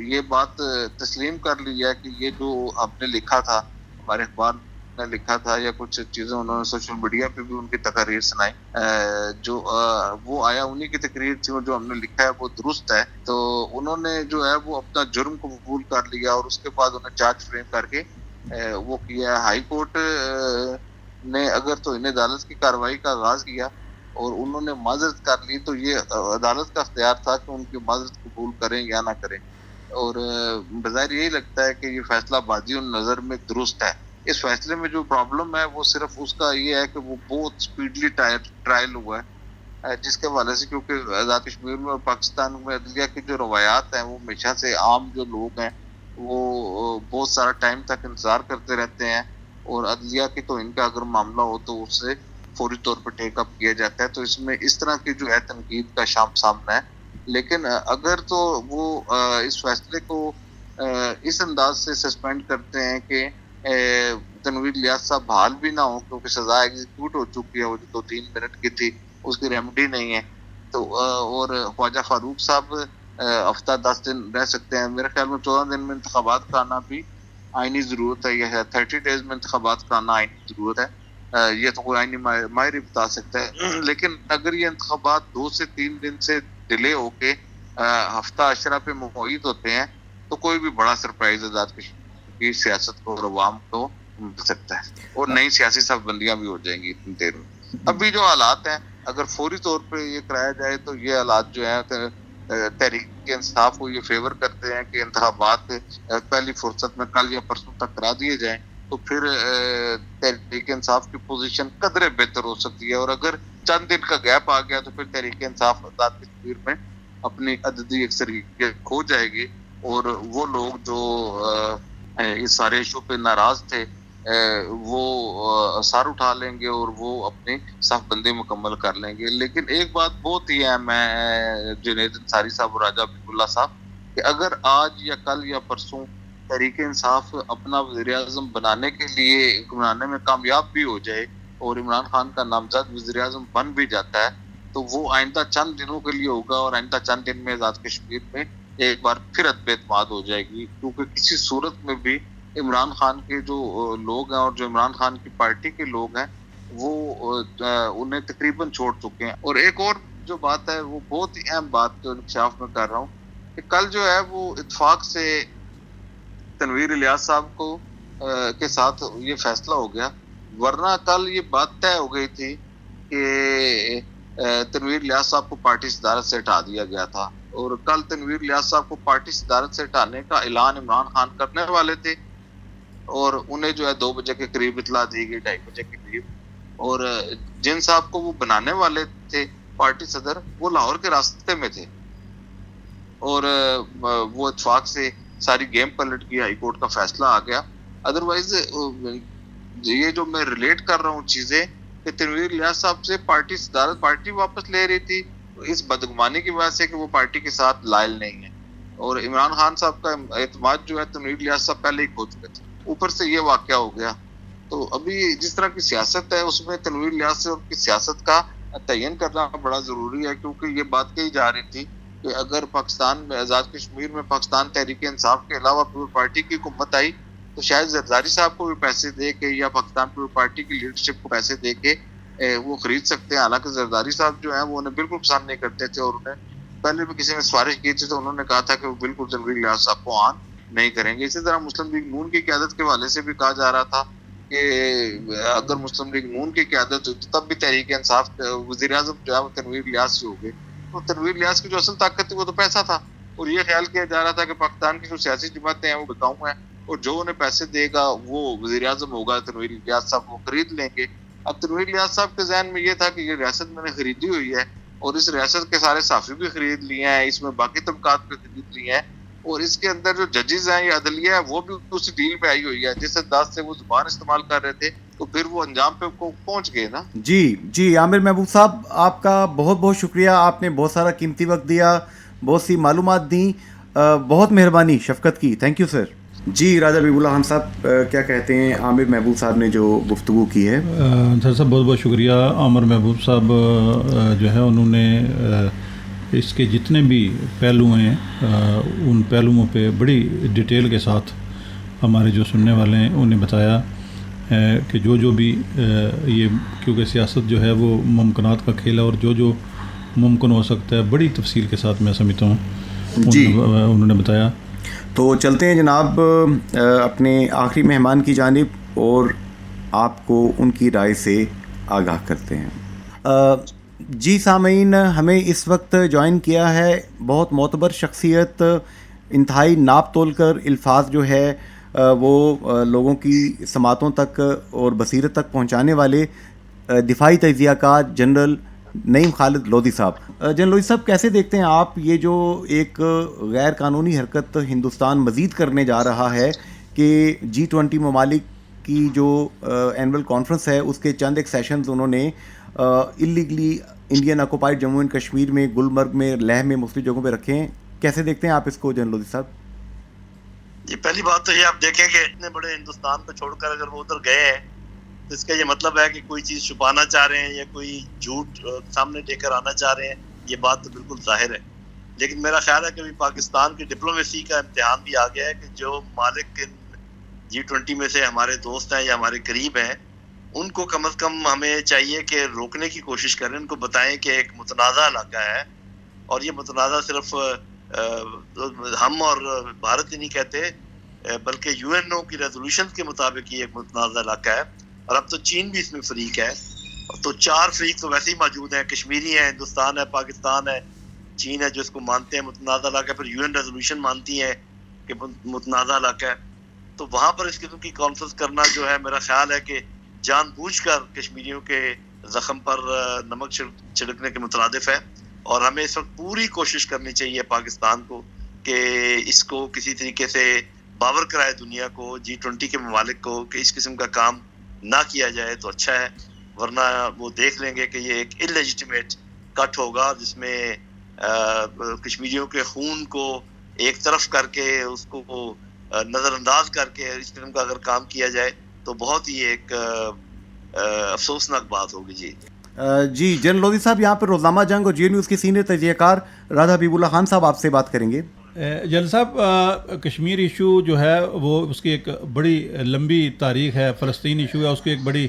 یہ بات تسلیم کر لی ہے کہ یہ جو آپ نے لکھا تھا، ہمارے اخبار نے لکھا تھا، یا کچھ چیزیں انہوں نے سوشل میڈیا پہ بھی ان کی تقاریر سنائی، جو وہ آیا انہی کی تقریر تھی، اور جو ہم نے لکھا ہے وہ درست ہے، تو انہوں نے جو ہے وہ اپنا جرم کو قبول کر لیا، اور اس کے بعد انہیں چارج فریم کر کے وہ کیا ہے۔ ہائی کورٹ نے اگر تو انہیں عدالت کی کارروائی کا آغاز کیا اور انہوں نے معذرت کر لی، تو یہ عدالت کا اختیار تھا کہ ان کی معذرت قبول کریں یا نہ کریں، اور بظاہر یہی لگتا ہے کہ یہ فیصلہ بادی النظر میں درست ہے۔ اس فیصلے میں جو پرابلم ہے وہ صرف اس کا یہ ہے کہ وہ بہت سپیڈلی ٹرائل ہوا ہے، جس کے حوالے سے کیونکہ آزاد کشمیر میں اور پاکستان میں عدلیہ کی جو روایات ہیں وہ ہمیشہ سے عام جو لوگ ہیں وہ بہت سارا ٹائم تک انتظار کرتے رہتے ہیں، اور عدلیہ کی تو ان کا اگر معاملہ ہو تو اس سے فوری طور پر ٹیک اپ کیا جاتا ہے، تو اس میں اس طرح کی جو ہے تنقید کا سامنا ہے۔ لیکن اگر تو وہ اس فیصلے کو اس انداز سے سسپینڈ کرتے ہیں کہ تنویر الیاس صاحب بحال بھی نہ ہو کیونکہ سزا ایگزیکیوٹ ہو چکی ہے، وہ جو 2-3 منٹ کی تھی اس کی ریمیڈی نہیں ہے، تو اور خواجہ فاروق صاحب ہفتہ 10 دن رہ سکتے ہیں، میرے خیال میں 14 دن میں انتخابات کرانا بھی آئینی ضرورت ہے، یہ 30 ڈیز میں انتخابات کرانا آئینی ضرورت ہے، یہ تو کوئی آئینی ماہر ہی بتا سکتا ہے، لیکن اگر یہ انتخابات 2 سے 3 دن سے ڈیلے ہو کے ہفتہ عشرہ پہ معید ہوتے ہیں تو کوئی بھی بڑا سرپرائز آزاد کشمیر کی سیاست کو اور عوام کو مل سکتا ہے، اور نئی سیاسی صف بندیاں بھی ہو جائیں گی اتنی دیر میں۔ ابھی جو حالات ہیں اگر فوری طور پہ یہ کرایا جائے تو یہ حالات جو ہیں تحریک انصاف کو یہ فیور کرتے ہیں کہ انتخابات پہلی فرصت میں کل یا پرسوں تک کرا دیے جائیں، تو پھر تحریک انصاف کی پوزیشن قدرے بہتر ہو سکتی ہے، اور اگر چند دن کا گیپ آ گیا تو پھر تحریک انصاف آزاد کشمیر میں اپنی عددی اکثریت کھو جائے گی، اور وہ لوگ جو اس سارے ایشو پہ ناراض تھے وہ سر اٹھا لیں گے اور وہ اپنی صف بندی مکمل کر لیں گے۔ لیکن ایک بات بہت ہی اہم ہے جنید انصاری صاحب اور راجہ حبیب اللہ صاحب، کہ اگر آج یا کل یا پرسوں تحریک انصاف اپنا وزیر اعظم بنانے کے لیے بنانے میں کامیاب بھی ہو جائے اور عمران خان کا نامزد وزیر اعظم بن بھی جاتا ہے، تو وہ آئندہ چند دنوں کے لیے ہوگا، اور آئندہ چند دن میں آزاد کشمیر میں ایک بار پھر عدم اعتماد ہو جائے گی، کیونکہ کسی صورت میں بھی عمران خان کے جو لوگ ہیں اور جو عمران خان کی پارٹی کے لوگ ہیں وہ انہیں تقریباً چھوڑ چکے ہیں۔ اور ایک اور جو بات ہے وہ بہت ہی اہم بات جو انکشاف میں کر رہا ہوں کہ کل جو ہے وہ اتفاق سے تنویر الیاس صاحب کو کے ساتھ یہ فیصلہ ہو گیا، ورنہ کل یہ بات طے ہو گئی تھی کہ تنویر الیاس صاحب کو پارٹی صدارت سے ہٹا دیا گیا تھا، اور کل تنویر الیاس صاحب کو پارٹی صدارت سے ہٹانے کا اعلان عمران خان کرنے والے تھے، اور انہیں جو ہے 2 بجے کے قریب اطلاع دی گئی، 2:30 بجے کے قریب، اور جن صاحب کو وہ بنانے والے تھے پارٹی صدر وہ لاہور کے راستے میں تھے، اور وہ اتفاق سے ساری گیم پلٹ گئی, ہائی کورٹ کا فیصلہ آ گیا. ادروائز یہ جو میں ریلیٹ کر رہا ہوں چیزیں کہ تنویر الیاس صاحب سے پارٹی صدارت پارٹی واپس لے رہی تھی اس بدگمانی کی وجہ سے کہ وہ پارٹی کے ساتھ لائل نہیں ہے, اور عمران خان صاحب کا اعتماد جو ہے تنویر الیاس صاحب پہلے ہی کھو چکے تھے, اوپر سے یہ واقعہ ہو گیا. تو ابھی جس طرح کی سیاست ہے اس میں تنویر الیاس سے ان کی سیاست کا تعین کرنا بڑا ضروری ہے, کیونکہ یہ بات کہی جا رہی تھی کہ اگر پاکستان میں آزاد کشمیر میں پاکستان تحریک انصاف کے علاوہ پیپلز پارٹی کی حکومت آئی تو شاید زرداری صاحب کو بھی پیسے دے کے یا پاکستان پیپلز پارٹی کی لیڈرشپ کو پیسے دے کے وہ خرید سکتے ہیں. حالانکہ زرداری صاحب جو ہیں وہ انہیں بالکل پسند نہیں کرتے تھے, اور انہیں پہلے بھی کسی نے سفارش کی تھی تو انہوں نے کہا تھا کہ وہ بالکل تنویر الیاس صاحب کو آن نہیں کریں گے. اسی طرح مسلم لیگ نون کی قیادت کے حوالے سے بھی کہا جا رہا تھا کہ اگر مسلم لیگ نون کی قیادت ہوئی تو تب بھی تحریک انصاف وزیر اعظم جو ہے وہ تنویر الیاس سے ہو گئے. تو تنویر الیاس کی جو اصل طاقت تھی وہ تو پیسہ تھا, اور یہ خیال کیا جا رہا تھا کہ پاکستان کی جو سیاسی جماعتیں ہیں وہ بکاؤ ہیں, اور جو انہیں پیسے دے گا وہ وزیر اعظم ہوگا تنویر الیاس صاحب, وہ خرید لیں گے. اب تنویر الیاس صاحب کے ذہن میں یہ تھا کہ یہ ریاست میں نے خریدی ہوئی ہے, اور اس ریاست کے سارے صحافی بھی خرید لیے ہیں, اس میں باقی طبقات بھی خرید لیے ہیں, اور اس کے اندر جو ججز ہیں یا عدلیہ ہے وہ بھی اس ڈیل پہ آئی ہوئی ہے. جس انداز سے وہ زبان استعمال کر رہے تھے تو پھر وہ انجام پہ پہنچ گئے نا. جی عامر محبوب صاحب, آپ کا بہت بہت شکریہ, آپ نے بہت سارا قیمتی وقت دیا, بہت سی معلومات دیں, بہت مہربانی شفقت کی, تھینک یو سر. جی راجہ حبیب اللہ خان صاحب کیا کہتے ہیں عامر محبوب صاحب نے جو گفتگو کی ہے؟ سر صاحب بہت بہت شکریہ. عامر محبوب صاحب جو ہے انہوں نے اس کے جتنے بھی پہلو ہیں ان پہلوؤں پہ بڑی ڈیٹیل کے ساتھ ہمارے جو سننے والے ہیں انہیں بتایا کہ جو بھی یہ کیونکہ سیاست جو ہے وہ ممکنات کا کھیل ہے, اور جو ممکن ہو سکتا ہے بڑی تفصیل کے ساتھ میں سمجھتا ہوں انہوں نے بتایا. تو چلتے ہیں جناب اپنے آخری مہمان کی جانب, اور آپ کو ان کی رائے سے آگاہ کرتے ہیں. جی سامعین, ہمیں اس وقت جوائن کیا ہے بہت معتبر شخصیت, انتہائی ناپ تول کر الفاظ جو ہے وہ لوگوں کی سماعتوں تک اور بصیرت تک پہنچانے والے دفاعی تجزیہ کار جنرل نعیم خالد لودھی صاحب. جنرل لودھی صاحب, کیسے دیکھتے ہیں آپ یہ جو ایک غیر قانونی حرکت ہندوستان مزید کرنے جا رہا ہے کہ G20 ممالک کی جو اینول کانفرنس ہے اس کے چند ایک سیشنز انہوں نے illegally Indian occupied Jammu and Kashmir میں, گلمرگ میں, لیہ میں, مختلف جگہوں پہ رکھے ہیں. کیسے دیکھتے ہیں آپ اس کو جنرل لودھی صاحب؟ جی پہلی بات تو یہ آپ دیکھیں کہ اتنے بڑے ہندوستان کو چھوڑ کر اگر وہ ادھر گئے ہیں تو اس کا یہ مطلب ہے کہ کوئی چیز چھپانا چاہ رہے ہیں یا کوئی جھوٹ سامنے لے کر آنا چاہ رہے ہیں. یہ بات تو بالکل ظاہر ہے, لیکن میرا خیال ہے کہ ابھی پاکستان کی ڈپلومیسی کا امتحان بھی آ گیا ہے کہ جو مالک G20 میں سے ہمارے دوست ہیں یا ہمارے قریب ہیں ان کو کم از کم ہمیں چاہیے کہ روکنے کی کوشش کریں, ان کو بتائیں کہ ایک متنازع علاقہ ہے, اور یہ متنازع صرف ہم اور بھارت ہی نہیں کہتے بلکہ UNO کی ریزولوشنز کے مطابق یہ ایک متنازع علاقہ ہے, اور اب تو چین بھی اس میں فریق ہے. تو 4 فریق تو ویسے ہی موجود ہیں, کشمیری ہیں, ہندوستان ہے, پاکستان ہے, چین ہے جو اس کو مانتے ہیں متنازع علاقہ, پھر UN ریزولوشن مانتی ہے کہ متنازع علاقہ ہے. تو وہاں پر اس قسم کی کانفرنس کرنا جو ہے میرا خیال ہے کہ جان بوجھ کر کشمیریوں کے زخم پر نمک چھڑکنے کے مترادف ہے, اور ہمیں اس وقت پوری کوشش کرنی چاہیے پاکستان کو کہ اس کو کسی طریقے سے باور کرائے دنیا کو, G20 کے ممالک کو, کہ اس قسم کا کام نہ کیا جائے تو اچھا ہے, ورنہ وہ دیکھ لیں گے کہ یہ ایک انلیجیٹمیٹ کٹ ہوگا جس میں کشمیریوں کے خون کو ایک طرف کر کے اس کو نظر انداز کر کے اس قسم کا اگر کام کیا جائے تو بہت ہی ایک افسوسناک بات ہوگی. جی جنرل لودھی صاحب, یہاں پہ روزنامہ جنگ اور GNews کے سینئر تجزیہ کار راجہ حبیب اللہ خان صاحب آپ سے بات کریں گے. جنرل صاحب, کشمیر ایشو جو ہے وہ اس کی ایک بڑی لمبی تاریخ ہے, فلسطین ایشو ہے اس کی ایک بڑی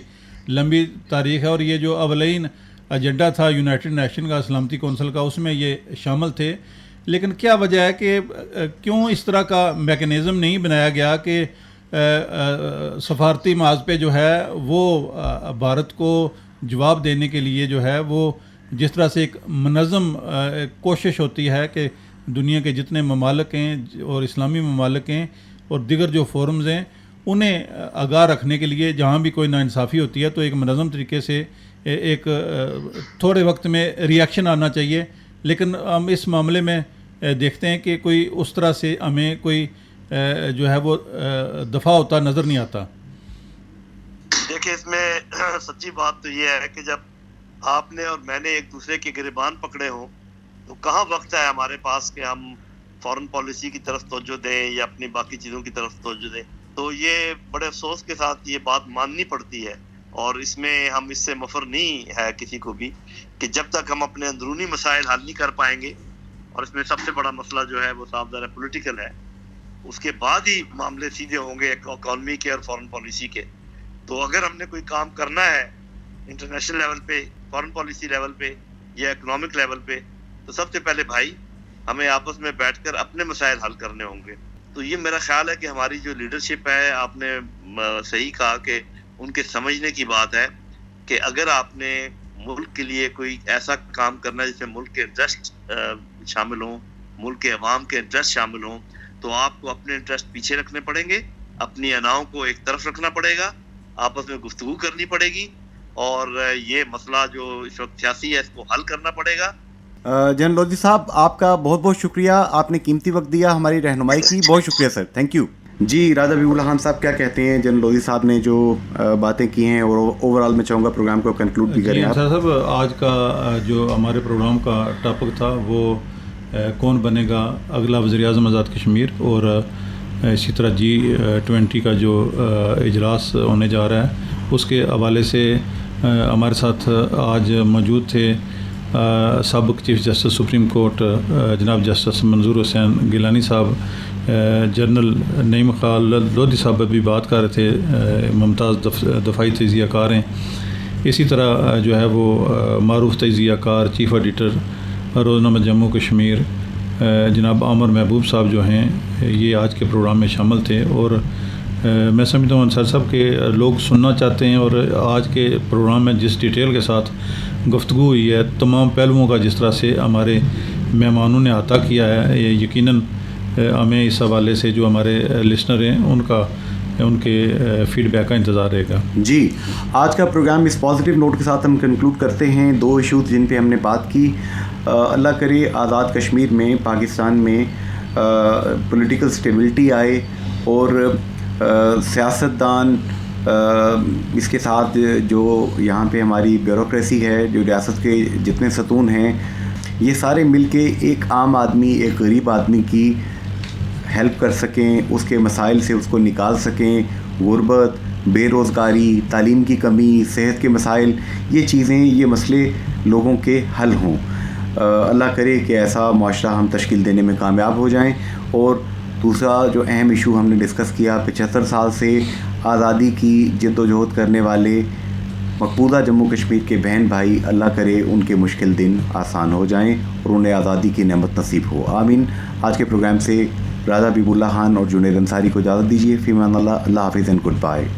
لمبی تاریخ ہے, اور یہ جو اولین ایجنڈا تھا یونائٹڈ نیشن کا, سلامتی کونسل کا, اس میں یہ شامل تھے. لیکن کیا وجہ ہے کہ کیوں اس طرح کا میکانزم نہیں بنایا گیا کہ سفارتی محاذ پہ جو ہے وہ بھارت کو جواب دینے کے لیے جو ہے وہ جس طرح سے ایک منظم کوشش ہوتی ہے کہ دنیا کے جتنے ممالک ہیں اور اسلامی ممالک ہیں اور دیگر جو فورمز ہیں انہیں آگاہ رکھنے کے لیے جہاں بھی کوئی ناانصافی ہوتی ہے تو ایک منظم طریقے سے ایک تھوڑے وقت میں ریئیکشن آنا چاہیے. لیکن ہم اس معاملے میں دیکھتے ہیں کہ کوئی اس طرح سے ہمیں کوئی جو ہے وہ دفاع ہوتا نظر نہیں آتا. دیکھیں اس میں سچی بات تو یہ ہے کہ جب آپ نے اور میں نے ایک دوسرے کے گریبان پکڑے ہوں تو کہاں وقت ہے ہمارے پاس کہ ہم فورن پالیسی کی طرف توجہ دیں یا اپنی باقی چیزوں کی طرف توجہ دیں. تو یہ بڑے افسوس کے ساتھ یہ بات ماننی پڑتی ہے اور اس میں ہم اس سے مفر نہیں ہے کسی کو بھی کہ جب تک ہم اپنے اندرونی مسائل حل نہیں کر پائیں گے, اور اس میں سب سے بڑا مسئلہ جو ہے وہ صاف ظاہر پولیٹیکل ہے, اس کے بعد ہی معاملے سیدھے ہوں گے اکانومی کے اور فورن پالیسی کے. تو اگر ہم نے کوئی کام کرنا ہے انٹرنیشنل لیول پہ, فورن پالیسی لیول پہ یا اکنامک لیول پہ, تو سب سے پہلے بھائی ہمیں آپس میں بیٹھ کر اپنے مسائل حل کرنے ہوں گے. تو یہ میرا خیال ہے کہ ہماری جو لیڈرشپ ہے, آپ نے صحیح کہا کہ ان کے سمجھنے کی بات ہے کہ اگر آپ نے ملک کے لیے کوئی ایسا کام کرنا ہے جس میں ملک کے انٹرسٹ شامل ہوں, ملک کے عوام کے انٹرسٹ شامل ہوں, تو آپ کو اپنے انٹرسٹ پیچھے رکھنے پڑیں گے, اپنی اناؤں کو ایک طرف رکھنا پڑے گا, آپس میں گفتگو کرنی پڑے گی, اور یہ مسئلہ جو اس وقت سیاسی ہے اس کو حل کرنا پڑے گا. جنرل لودھی صاحب, آپ کا بہت بہت شکریہ, آپ نے قیمتی وقت دیا, ہماری رہنمائی کی, بہت شکریہ سر, تھینک یو. جی راجہ حبیب اللہ خان صاحب کیا کہتے ہیں؟ جنرل لودھی صاحب نے جو باتیں کی ہیں, اور اوور آل میں چاہوں گا پروگرام کو کنکلوڈ بھی کریں آپ. صاحب آج کا جو ہمارے پروگرام کا ٹاپک تھا وہ کون بنے گا اگلا وزیر اعظم آزاد کشمیر, اور اسی طرح G20 کا جو اجلاس ہونے جا رہا ہے اس کے حوالے سے ہمارے ساتھ آج موجود تھے سابق چیف جسٹس سپریم کورٹ جناب جسٹس منظور حسین گیلانی صاحب, جنرل نعیم خان لودھی صاحب بھی بات کر رہے تھے, ممتاز دفاعی تجزیہ کار ہیں. اسی طرح جو ہے وہ معروف تجزیہ کار چیف ایڈیٹر روزنامہ جموں کشمیر جناب عامر محبوب صاحب جو ہیں یہ آج کے پروگرام میں شامل تھے. اور میں سمجھتا ہوں انصار صاحب کہ لوگ سننا چاہتے ہیں, اور آج کے پروگرام میں جس ڈیٹیل کے ساتھ گفتگو ہوئی ہے, تمام پہلوؤں کا جس طرح سے ہمارے مہمانوں نے عطا کیا ہے, یہ یقیناً ہمیں اس حوالے سے جو ہمارے لسنر ہیں ان کے فیڈ بیک کا انتظار رہے گا. جی آج کا پروگرام اس پازیٹیو نوٹ کے ساتھ ہم کنکلوڈ کرتے ہیں. 2 ایشوز جن پہ ہم نے بات کی, اللہ کرے آزاد کشمیر میں, پاکستان میں پولیٹیکل سٹیبلٹی آئے, اور سیاستدان اس کے ساتھ جو یہاں پہ ہماری بیوروکریسی ہے, جو ریاست کے جتنے ستون ہیں, یہ سارے مل کے ایک عام آدمی, ایک غریب آدمی کی ہیلپ کر سکیں, اس کے مسائل سے اس کو نکال سکیں. غربت, بے روزگاری, تعلیم کی کمی, صحت کے مسائل, یہ چیزیں, یہ مسئلے لوگوں کے حل ہوں. اللہ کرے کہ ایسا معاشرہ ہم تشکیل دینے میں کامیاب ہو جائیں. اور دوسرا جو اہم ایشو ہم نے ڈسکس کیا, 75 سال سے آزادی کی جد و جہد کرنے والے مقبوضہ جموں کشمیر کے بہن بھائی, اللہ کرے ان کے مشکل دن آسان ہو جائیں اور انہیں آزادی کی نعمت نصیب ہو, آمین. آج کے پروگرام سے راجہ حبیب اللہ خان اور جنید انصاری کو اجازت دیجیے. فی امان اللہ, اللہ حافظ اینڈ گڈ بائے.